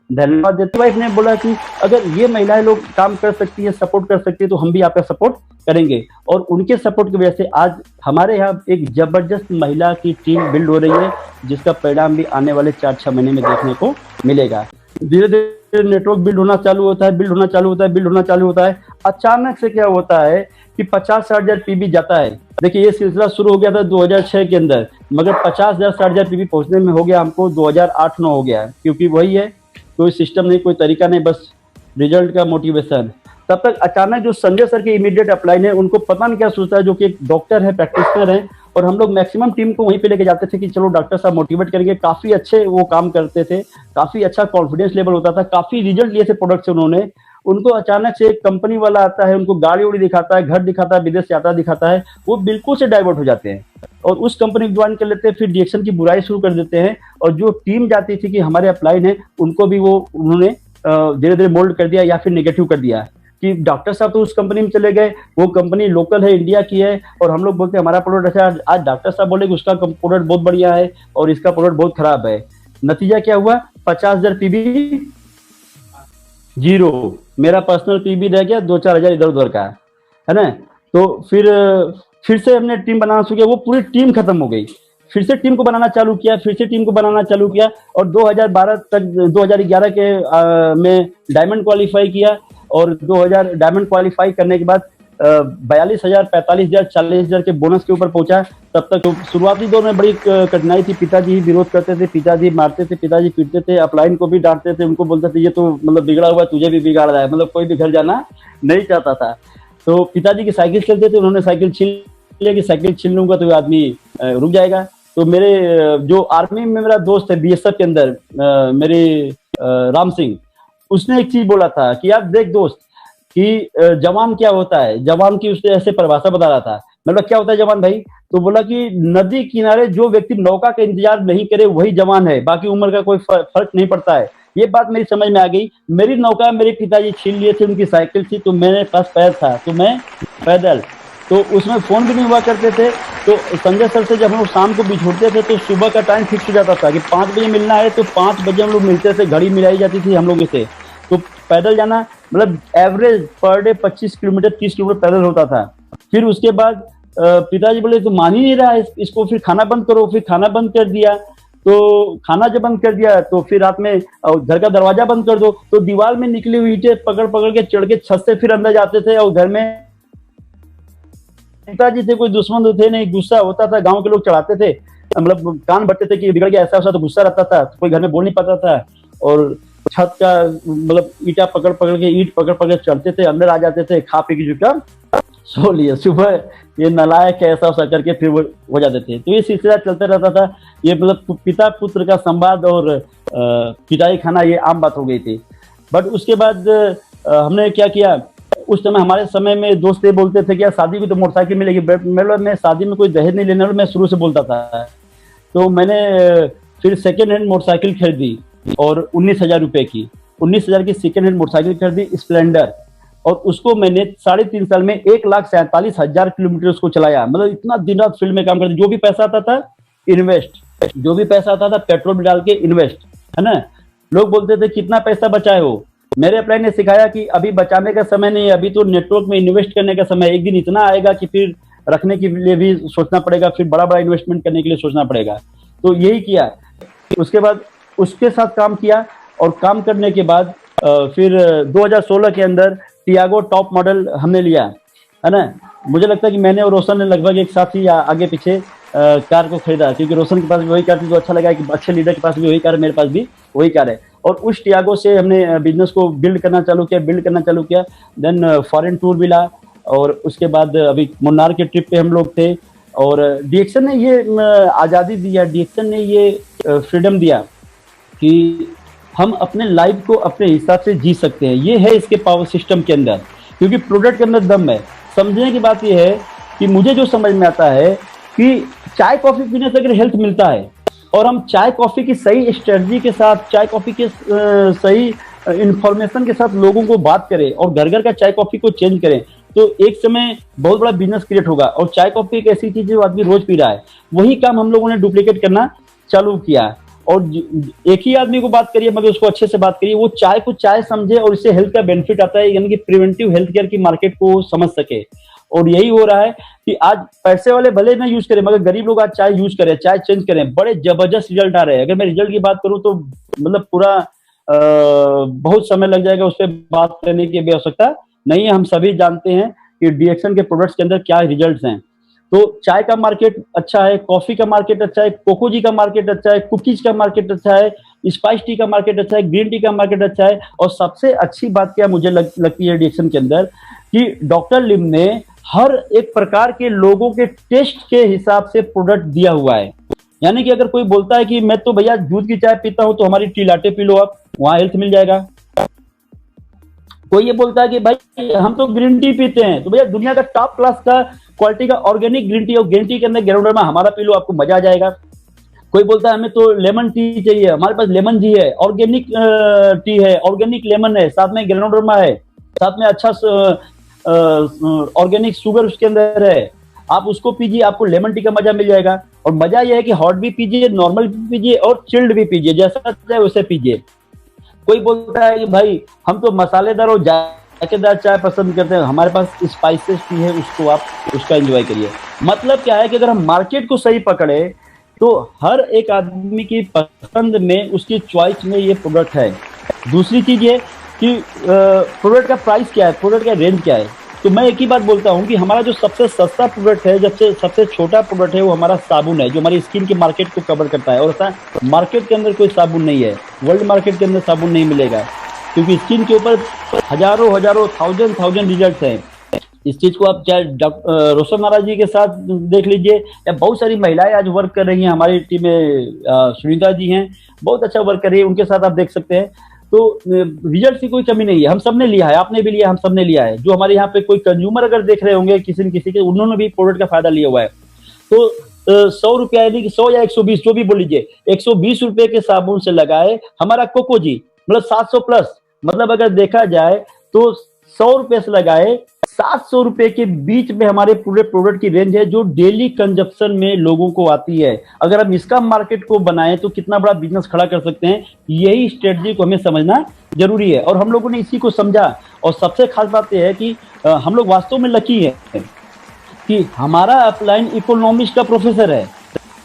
धन्यवाद देता हूँ। वाइफ ने बोला कि अगर ये महिलाएं लोग काम कर सकती है, सपोर्ट कर सकती है, तो हम भी आपका सपोर्ट करेंगे। और उनके सपोर्ट की वजह से आज हमारे यहाँ एक जबरदस्त महिला की टीम बिल्ड हो रही है, जिसका परिणाम भी आने वाले 4-6 महीने में देखने को मिलेगा। धीरे धीरे नेटवर्क बिल्ड होना चालू होता है, बिल्ड होना चालू होता है, बिल्ड होना चालू होता है। अचानक से क्या होता है कि 50-60 हजार पीबी जाता है। देखिए ये सिलसिला शुरू हो गया था 2006 के अंदर, मगर 50,000-60 हजार पीबी पहुंचने में हो गया हमको 2008-9 हो गया, क्योंकि वही है, कोई सिस्टम नहीं, कोई तरीका नहीं, बस रिजल्ट का मोटिवेशन। तब तक अचानक जो संजय सर के इमीडिएट अप्लाई है, उनको पता नहीं क्या सोचता है, जो कि एक डॉक्टर है, प्रैक्टिशनर है, और हम लोग मैक्सिमम टीम को वहीं पे लेके जाते थे कि चलो डॉक्टर साहब मोटिवेट करेंगे। काफ़ी अच्छे वो काम करते थे, काफ़ी अच्छा कॉन्फिडेंस लेवल होता था, काफ़ी रिजल्ट लिए थे प्रोडक्ट से उन्होंने। उनको अचानक से एक कंपनी वाला आता है, उनको गाड़ी-उड़ी दिखाता है, घर दिखाता है, विदेश यात्रा दिखाता है, वो बिल्कुल से डाइवर्ट हो जाते हैं और उस कंपनी को ज्वाइन कर लेते हैं, फिर डीएक्शन की बुराई शुरू कर देते हैं। और जो टीम जाती थी कि हमारे अपलाइन है, उनको भी वो उन्होंने धीरे-धीरे मोल्ड कर दिया या फिर नेगेटिव कर दिया कि डॉक्टर साहब तो उस कंपनी में चले गए, वो कंपनी लोकल है, इंडिया की है और हम लोग बोलते हैं हमारा प्रोडक्ट अच्छा है। आज डॉक्टर साहब बोले कि उसका प्रोडक्ट बहुत बढ़िया है और इसका प्रोडक्ट बहुत खराब है। नतीजा क्या हुआ? 50,000 पीबी जीरो, मेरा पर्सनल पीबी रह गया 2-4 हजार इधर उधर का, है ना। तो फिर से हमने टीम बनाना शुरू किया, वो पूरी टीम खत्म हो गई। फिर से टीम को बनाना चालू किया, फिर से टीम को बनाना चालू किया और 2012 तक 2011 के में डायमंड क्वालिफाई किया और 2000 डायमंड क्वालिफाई करने के बाद 42,000, 45,000, 40,000 के बोनस के ऊपर पहुंचा। तब तक तो शुरुआती दौर में बड़ी कठिनाई थी, पिताजी ही विरोध करते थे, पिताजी मारते थे, पिताजी पीटते थे, अपलाइन को भी डांटते थे, उनको बोलते थे ये तो मतलब बिगड़ा हुआ, तुझे भी बिगाड़ रहा है, मतलब कोई भी घर जाना नहीं चाहता था। तो पिताजी की साइकिल चलते थे, उन्होंने साइकिल छीन लिया कि साइकिल छीन लूंगा तो आदमी रुक जाएगा। तो मेरे जो आर्मी में मेरा दोस्त है बीएसएफ के अंदर मेरे राम सिंह, उसने एक चीज बोला था कि यार देख दोस्त कि जवान क्या होता है, जवान की उसने ऐसे परिभाषा बता रहा था। मतलब क्या होता है जवान भाई? तो बोला कि नदी किनारे जो व्यक्ति नौका का इंतजार नहीं करे वही जवान है, बाकी उम्र का कोई फर्क नहीं पड़ता है। ये बात मेरी समझ में आ गई। मेरी नौका मेरे पिताजी छीन लिए थे, उनकी साइकिल थी, तो मेरे पास पैर था तो मैं पैदल, तो उसमें फोन भी नहीं हुआ करते थे। तो संजय सर से जब हम लोग शाम को बिछोड़ते थे तो सुबह का टाइम फिक्स हो जाता था कि 5 बजे मिलना है, तो 5 बजे हम लोग मिलते थे, घड़ी मिलाई जाती थी हम लोगों से। तो पैदल जाना मतलब average per day 25 kilometre 30 kilometre पैदल होता था। फिर उसके बाद पिताजी बोले तो मान ही नहीं रहा है इसको, फिर खाना बंद करो। फिर खाना बंद कर दिया, तो खाना जब बंद कर दिया तो फिर रात में घर का दरवाजा बंद कर दो, तो दीवार में निकली हुई ईंटें पकड़ पकड़ के चढ़ के छत से फिर अंदर जाते थे। और घर में पिताजी थे, कोई दुश्मन तो थे नहीं, गुस्सा होता था, गांव के लोग चढ़ाते थे, मतलब कान भरते थे कि बिगड़ गया ऐसा वैसा, तो गुस्सा रहता था, तो कोई घर में बोल नहीं पाता था। और छत का मतलब ईटा पकड़ पकड़ के ईंट पकड़ पकड़ चढ़ते थे, अंदर आ जाते थे, खा पी के चुपचाप सो लिए। सुबह ये नलायक ऐसा वैसा करके फिर वो हो जाते थे। तो ये सिलसिला चलता रहता था। ये मतलब पिता पुत्र का संवाद और पिटाई खाना ये आम बात हो गई थी। बट उसके बाद हमने क्या किया, उस समय हमारे समय में दोस्त ये बोलते थे कि यार शादी में तो मोटरसाइकिल मिलेगी। मैं शादी में कोई दहेज नहीं लेने वाला, मैं शुरू से बोलता था। तो मैंने फिर सेकेंड हैंड मोटरसाइकिल खरीदी और 19,000 रुपए की, 19,000 की सेकेंड हैंड मोटरसाइकिल खरीदी स्प्लेंडर, और उसको मैंने 3.5 साल में 1,47,000 किलोमीटर उसको चलाया। मतलब इतना दिन रात फील्ड में काम करते, जो भी पैसा आता था इन्वेस्ट, जो भी पैसा आता था पेट्रोल में डाल के इन्वेस्ट, है ना। लोग बोलते थे कितना पैसा बचाए हो, मेरे अपलाइन ने सिखाया कि अभी बचाने का समय नहीं है, अभी तो नेटवर्क में इन्वेस्ट करने का समय है। एक दिन इतना आएगा कि फिर रखने के लिए भी सोचना पड़ेगा, फिर बड़ा बड़ा इन्वेस्टमेंट करने के लिए सोचना पड़ेगा। तो यही किया। उसके बाद उसके साथ काम किया और काम करने के बाद फिर 2016 के अंदर टियागो टॉप मॉडल हमने लिया, है ना। मुझे लगता है कि मैंने और रोशन ने लगभग एक साथ ही आगे पीछे कार को खरीदा, क्योंकि रोशन के पास भी वही कार थी, तो अच्छा लगा कि अच्छे लीडर के पास भी वही कार है, मेरे पास भी वही कार है। और उस टियागो से हमने बिजनेस को बिल्ड करना चालू किया। देन फॉरेन टूर मिला और उसके बाद अभी मुन्नार के ट्रिप पे हम लोग थे। और डीएक्शन ने ये आज़ादी दिया, डीएक्शन ने ये फ्रीडम दिया कि हम अपने लाइफ को अपने हिसाब से जी सकते हैं। ये है इसके पावर सिस्टम के अंदर, क्योंकि प्रोडक्ट के अंदर दम है। समझने की बात ये है कि मुझे जो समझ में आता है कि चाय कॉफी पीने से अगर हेल्थ मिलता है और हम चाय कॉफी की सही स्ट्रेटजी के साथ, चाय कॉफी के सही इंफॉर्मेशन के साथ लोगों को बात करें और घर घर का चाय कॉफी को चेंज करें, तो एक समय बहुत बड़ा बिजनेस क्रिएट होगा। और चाय कॉफी एक ऐसी चीज जो आदमी रोज पी रहा है, वही काम हम लोगों ने डुप्लीकेट करना चालू किया। और एक ही आदमी को बात करिए, मगर उसको अच्छे से बात करिए, वो चाय को चाय समझे और इससे हेल्थ का बेनिफिट आता है, यानी कि प्रिवेंटिव हेल्थ केयर की मार्केट को समझ सके। और यही हो रहा है कि आज पैसे वाले भले ना यूज करें, मगर गरीब लोग आज चाय यूज करें, चाय चेंज करें, बड़े जबरदस्त रिजल्ट आ रहे हैं। अगर मैं रिजल्ट की बात करूं तो मतलब पूरा बहुत समय लग जाएगा, उस पर बात करने की भी आवश्यकता नहीं है। हम सभी जानते हैं कि डीएक्शन के प्रोडक्ट्स के अंदर क्या रिजल्ट्स हैं। तो चाय का मार्केट अच्छा है, कॉफी का मार्केट अच्छा है, कोको जी का मार्केट अच्छा है, कुकीज का मार्केट अच्छा है, स्पाइस टी का मार्केट अच्छा है, ग्रीन टी का मार्केट अच्छा है। और सबसे अच्छी बात क्या मुझे लगती है डीएक्शन के अंदर कि डॉक्टर लिम ने हर एक प्रकार के लोगों के टेस्ट के हिसाब से प्रोडक्ट दिया हुआ है। यानी कि अगर कोई बोलता है कि मैं तो भैया दूध की चाय पीता हूं तो हमारी टी लाटे पी लो, आप वहां हेल्थ मिल जाएगा। कोई ये बोलता है कि भाई हम तो ग्रीन टी पीते हैं, तो भैया दुनिया का टॉप क्लास का क्वालिटी का ऑर्गेनिक ग्रीन टी और ग्रीन टी के अंदर ग्राउंडर में हमारा पी लो, आपको मजा आ जाएगा। कोई बोलता है हमें तो लेमन टी चाहिए, हमारे पास लेमन टी है, ऑर्गेनिक टी है, ऑर्गेनिक लेमन है, साथ में ग्रेनोडर्मा है, साथ में अच्छा ऑर्गेनिक शुगर उसके अंदर है, आप उसको पीजिए, आपको लेमन टी का मजा मिल जाएगा। और मजा यह है कि हॉट भी पीजिए, नॉर्मल भी पीजिए और चिल्ड भी पीजिए, जैसा चाहे वैसे पीजिए। कोई बोलता है कि भाई हम तो मसालेदार और जायकेदार चाय पसंद करते हैं, हमारे पास स्पाइसेस टी है, उसको आप उसका एंजॉय करिए। मतलब क्या है कि अगर हम मार्केट को सही पकड़े तो हर एक आदमी की पसंद में, उसकी चॉइस में ये प्रोडक्ट है। दूसरी चीज ये कि प्रोडक्ट का प्राइस क्या है, प्रोडक्ट का रेंज क्या है। तो मैं एक ही बात बोलता हूँ कि हमारा जो सबसे सस्ता प्रोडक्ट है, सबसे छोटा प्रोडक्ट है, वो हमारा साबुन है, जो हमारी स्किन के मार्केट को कवर करता है। और ऐसा मार्केट के अंदर कोई साबुन नहीं है, वर्ल्ड मार्केट के अंदर साबुन नहीं मिलेगा, क्योंकि स्किन के ऊपर हजारों हजारों थाउजेंड रिजल्ट हैं। इस चीज को आप चाहे रोशन नाराज जी के साथ देख लीजिए, या बहुत सारी महिलाएं आज वर्क कर रही हैं हमारी टीम में, सुनीता जी हैं, बहुत अच्छा वर्क कर रही है, उनके साथ आप देख सकते हैं। तो रिजल्ट की कोई कमी नहीं है, हम सबने लिया है, आपने भी लिया, हम सबने लिया है। जो हमारे यहाँ पे कोई कंज्यूमर अगर देख रहे होंगे किसी न किसी के, उन्होंने भी प्रोडक्ट का फायदा लिया हुआ है। तो 100 रुपया, यानी कि 100 या 120 जो भी बोल लीजिए, 120 रुपए के साबुन से लगाए हमारा कोकोजी, मतलब 700 प्लस, मतलब अगर देखा जाए तो 100 रुपए से लगाए 700 रुपए के बीच में हमारे पूरे प्रोडक्ट की रेंज है, जो डेली कंजप्शन में लोगों को आती है। अगर हम इसका मार्केट को बनाएं तो कितना बड़ा बिजनेस खड़ा कर सकते हैं, यही स्ट्रेटजी को हमें समझना जरूरी है। और हम लोगों ने इसी को समझा। और सबसे खास बात यह है कि हम लोग वास्तव में लकी है कि हमारा अपलाइन इकोनॉमिक्स का प्रोफेसर है,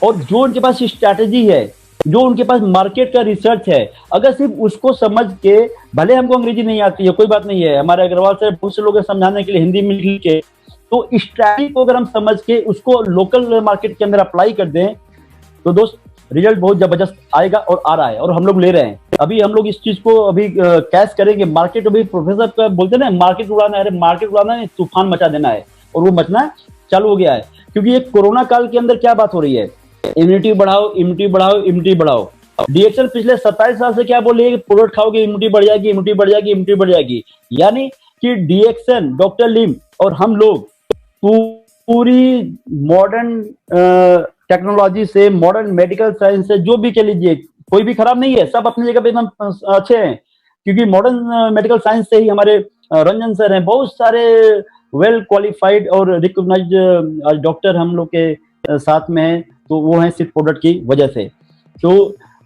और जो उनके पास स्ट्रैटेजी है, जो उनके पास मार्केट का रिसर्च है, अगर सिर्फ उसको समझ के, भले हमको अंग्रेजी नहीं आती है, कोई बात नहीं है, हमारे अग्रवाल से बहुत से लोग समझाने के लिए हिंदी में लिख के, तो स्ट्रैटेजी को अगर हम समझ के उसको लोकल मार्केट के अंदर अप्लाई कर दें तो दोस्त रिजल्ट बहुत जबरदस्त आएगा, और आ रहा है, और हम लोग ले रहे हैं। अभी हम लोग इस चीज को अभी कैश करेंगे। मार्केट अभी प्रोफेसर का बोलते ना, मार्केट उड़ाना है, अरे मार्केट उड़ाना है, तूफान मचा देना है, और वो मचना चालू हो गया है। क्योंकि ये कोरोना काल के अंदर क्या बात हो रही है, इम्यूनिटी बढ़ाओ, इम्यूनिटी बढ़ाओ, इम्यूनिटी बढ़ाओ। डीएक्सन पिछले 27 साल से क्या बोल रही है, प्रोडक्ट खाओगे इम्यूनिटी बढ़ जाएगी, इम्यूनिटी बढ़ जाएगी, इम्यूनिटी बढ़ जाएगी। यानी कि डीएक्सन, डॉक्टर लिम और हम लोग पूरी मॉडर्न टेक्नोलॉजी से, मॉडर्न मेडिकल साइंस से, जो भी कह लीजिए, कोई भी खराब नहीं है, सब अपनी जगह पे एकदम अच्छे हैं। क्योंकि मॉडर्न मेडिकल साइंस से ही हमारे रंजन सर हैं, बहुत सारे वेल क्वालिफाइड और रिकॉग्नाइज्ड डॉक्टर हम लोग के साथ में हैं, तो वो हैं सिर्फ प्रोडक्ट की वजह से। तो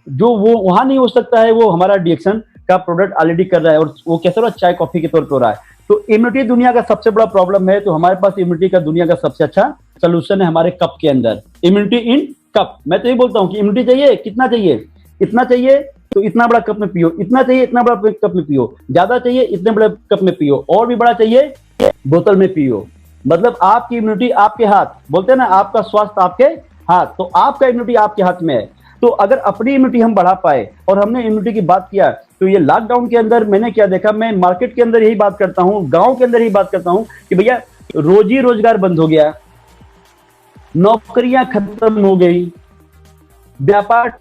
जो वो वहां नहीं हो सकता है, वो हमारा डीएक्सन का प्रोडक्ट ऑलरेडी कर रहा है, और वो कैसे हो रहा है, चाय कॉफी के तौर पर हो रहा है। तो इम्यूनिटी दुनिया का सबसे बड़ा प्रॉब्लम है, तो हमारे पास इम्यूनिटी का दुनिया का सबसे अच्छा सोल्यूशन है हमारे कप के अंदर, इम्यूनिटी इन कप। मैं तो ये बोलता हूँ कि इम्यूनिटी चाहिए, कितना चाहिए, इतना चाहिए तो इतना बड़ा कप में पियो, इतना चाहिए इतना बड़ा कप में पियो, ज्यादा चाहिए इतने बड़े कप में पियो, और भी बड़ा चाहिए बोतल में पियो। मतलब आपकी इम्यूनिटी आपके हाथ, बोलते हैं ना, आपका स्वास्थ्य आपके हाथ, तो आपका इम्यूनिटी आपके हाथ में है। तो अगर अपनी इम्यूनिटी हम बढ़ा पाए, और हमने इम्यूनिटी की बात किया, तो ये लॉकडाउन के अंदर मैंने क्या देखा, मैं मार्केट के अंदर यही बात करता हूँ, गांव के अंदर यही बात करता हूँ कि भैया रोजी रोजगार बंद हो गया, नौकरियां खत्म हो गई, व्यापार।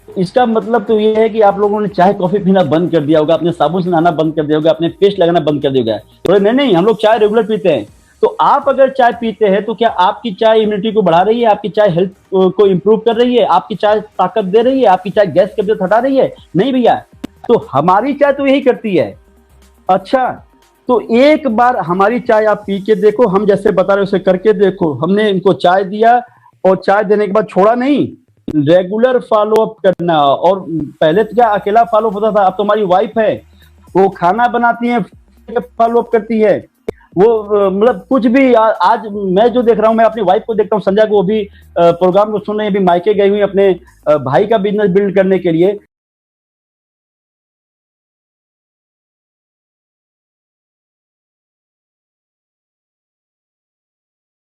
इसका मतलब तो ये है कि आप लोगों ने चाय कॉफी पीना बंद कर दिया होगा, अपने साबुन से नहाना बंद कर दिया होगा, अपने पेस्ट लगाना बंद कर दिया होगा। तो नहीं, हम लोग चाय रेगुलर पीते हैं। तो आप अगर चाय पीते हैं तो क्या आपकी चाय इम्यूनिटी को बढ़ा रही है, आपकी चाय हेल्थ को इंप्रूव कर रही है, आपकी चाय ताकत दे रही है, आपकी चाय गैस कब्जियत हटा रही है? नहीं भैया। तो हमारी चाय तो यही करती है। अच्छा, तो एक बार हमारी चाय आप पी के देखो, हम जैसे बता रहे उसे करके देखो। हमने इनको चाय दिया, और चाय देने के बाद छोड़ा नहीं, रेगुलर फॉलो अप करना। और पहले तो क्या अकेला फॉलो होता था, अब तो हमारी वाइफ है, वो खाना बनाती है, फॉलो अप करती है, वो मतलब कुछ भी। आज मैं जो देख रहा हूँ, मैं अपनी वाइफ को देखता हूँ, संध्या को, भी प्रोग्राम को सुन रही है, अभी मायके गई हुई अपने भाई का बिजनेस बिल्ड करने के लिए।